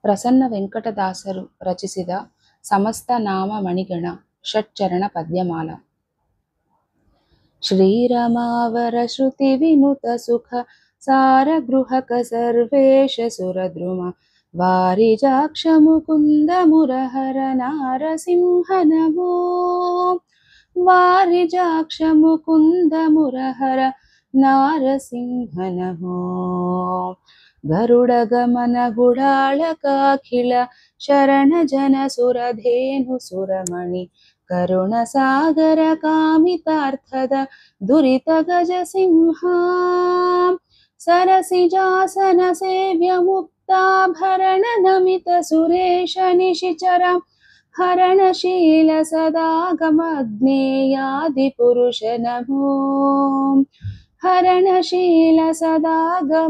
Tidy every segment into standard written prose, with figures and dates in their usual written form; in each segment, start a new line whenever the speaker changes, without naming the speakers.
ಪ್ರಸನ್ನ ವೆಂಕಟದಾಸರು ರಚಿಸಿದ ಸಮಸ್ತ ನಾಮ ಮಣಿಗಣ ಷಟ್ಚರಣ ಪದ್ಯಮಾಲ. ಶ್ರೀರಮಾವರ ಶ್ರುತಿ ವಿನುತ ಸುಖ ಸಾರ ಗೃಹಕ ಸರ್ವೇಶ ಸುರದ್ರುಮ ವಾರಿಜಾಕ್ಷ ಮುಕುಂದ ಮುರಹರ ನಾರಸಿಂಹ ನಮೋ. ವಾರಿಜಾಕ್ಷ ಮುಕುಂದ ಮುರಹರ ನಾರಸಿಂಹ ನಮೋ. ಗರುಡ ಗಮನ ಗುಡಾಳಕಾಖಿಲ ಶರಣ ಜನ ಸುರಧೇನು ಸುರಮಣಿ ಕರುಣ ಸಾಗರ ಕಾಮಿತಾರ್ಥದ ದುರಿತ ಗಜ ಸಿಂಹ. ಸರಸಿಜಾಸನ ಸೇವ್ಯ ಮುಕ್ತಾಭರಣ ನಮಿತ ಸುರೇಶ ನಿಶಿಚರ ಹರಣಶೀಲ ಸದಾಗಮಗ್ನೇಯಾದಿ ಪುರುಷ ನಮೋ. ಹರಣಶೀಲ ಸದಾಗಮಗ್ನೇಯಾದಿ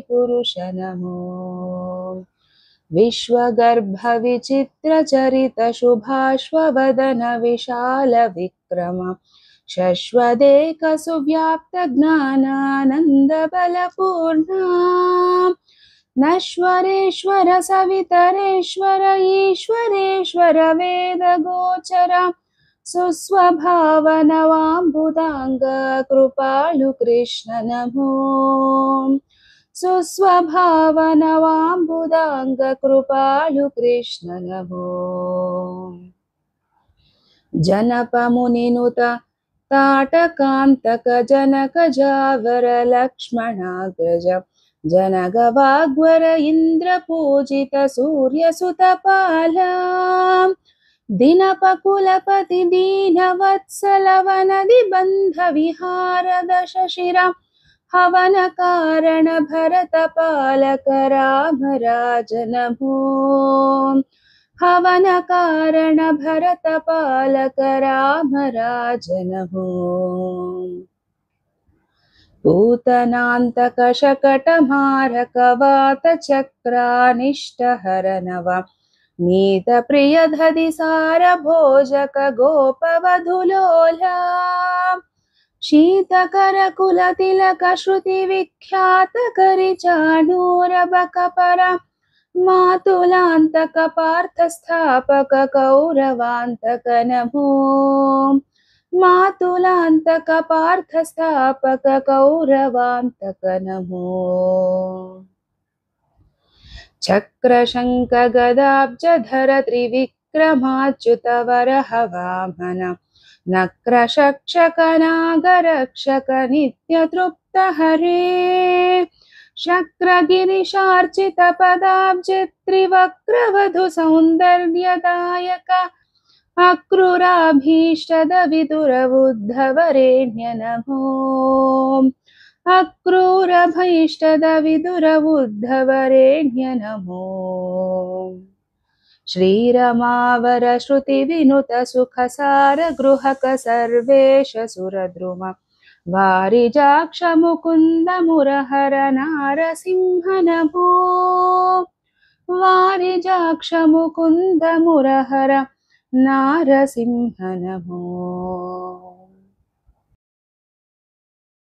ಪುರುಷ ನಮೋ. ವಿಶ್ವಗರ್ಭ ವಿಚಿತ್ರ ಚರಿತ ಶುಭಾಶ್ವವದನ ವಿಶಾಲ ವಿಕ್ರಮ ಶಶ್ವದೇಕ ಸುವ್ಯಾಪ್ತ ಜ್ಞಾನಾನಂದ ಬಲಪೂರ್ಣ. ನಶ್ವರೇಶ್ವರ ಸವಿತರೇಶ್ವರ ಈಶ್ವರೇಶ್ವರ ವೇದ ಗೋಚರ ಸುಸ್ವಭಾವನವಾಂಬುದಾಂಗ ಕೃಪಾಳು ಕೃಷ್ಣ ನಮೋ. ಸುಸ್ವಭಾವನವಾಂಬುದಾಂಗ ಕೃಪಾಳು ಕೃಷ್ಣ ನಮೋ. ಜನಪ ಮುನಿನುತ ತಾಟಕಾಂತಕ ಜನಕ ಜಾವರ ಲಕ್ಷ್ಮಣಾಗ್ರಜ ಜನಗ ವಾಗ್ವರ ಇಂದ್ರ ಪೂಜಿತ ಸೂರ್ಯ ಸುತಪಾಲ. ದಿನಪ ಕುಲಪತಿ ದೀನವತ್ಸಲ ವನದಿ ಬಂಧ ವಿಹಾರದ ಶಶಿರ ಹವನ ಕಾರಣ ಭರತ ಪಾಲಕ ರಾಮ ರಾಜ ನಮೋ. ಹವನ ಕಾರಣ ಭರತ ಪಾಲಕ ರಾಮ ರಾಜ ನಮೋ. ಪೂತನಾಂತಕ ಶಕಟ ಮಾರಕ ವಾತ ಚಕ್ರಾನಿಷ್ಟ ಹರನವ ನೀತ ಪ್ರಿಯ ಧದಿ ಸಾರ ಭೋಜಕ ಗೋಪವಧುಲೋಲ. ಶೀತಕರ ಕುಲ ತಿಲಕ ಶ್ರುತಿ ವಿಖ್ಯಾತ ಕರಿ ಚಾಣೂರ ಬಕಪರ ಮಾತುಲಾಂತಕ ಪಾರ್ಥ ಸ್ಥಾಪಕ ಕೌರವಾಂತಕ ನಮೋ. ಮಾತುಲಾಂತಕ ಪಾರ್ಥ ಸ್ಥಾಪಕ ಕೌರವಾಂತಕ ನಮೋ. ಚಕ್ರ ಶಂಖ ಗದಾಬ್ಜಧರ ತ್ರಿವಿಕ್ರಮಾಚ್ಯುತ ವರಹ ವಾಮನ ನಕ್ರ ಶಕ್ಷಕ ನಾಗರಕ್ಷಕ ನಿತ್ಯ ತೃಪ್ತ ಹರೇ. ಶಕ್ರ ಗಿರಿಶಾರ್ಚಿತ ಪದಾಬ್ಜ ತ್ರಿವಕ್ರವಧು ಸೌಂದರ್ಯದಾಯಕ ಅಕ್ರೂರಾಭೀಷ್ಟದ ವಿದುರ ಉದ್ಧವರೇಣ್ಯ ನಮೋ. ಅಕ್ರೂರ ಭೈಷ್ಟದ ವಿದುರ ಉದ್ಧವರೇಣ್ಯ ನಮೋ. ಶ್ರೀರಮಾವರ ಶ್ರುತಿ ವಿನುತ ಸುಖ ಸಾರ ಗೃಹಕ ಸರ್ವೇಶ ಸುರದ್ರುಮ ವಾರಿಜಾಕ್ಷ ಮುಕುಂದ ಮುರಹರ ನಾರಸಿಂಹ ನಮೋ. ವಾರಿಜಾಕ್ಷ ಮುಕುಂದ ಮುರಹರ ನಾರಸಿಂಹ ನಮೋ.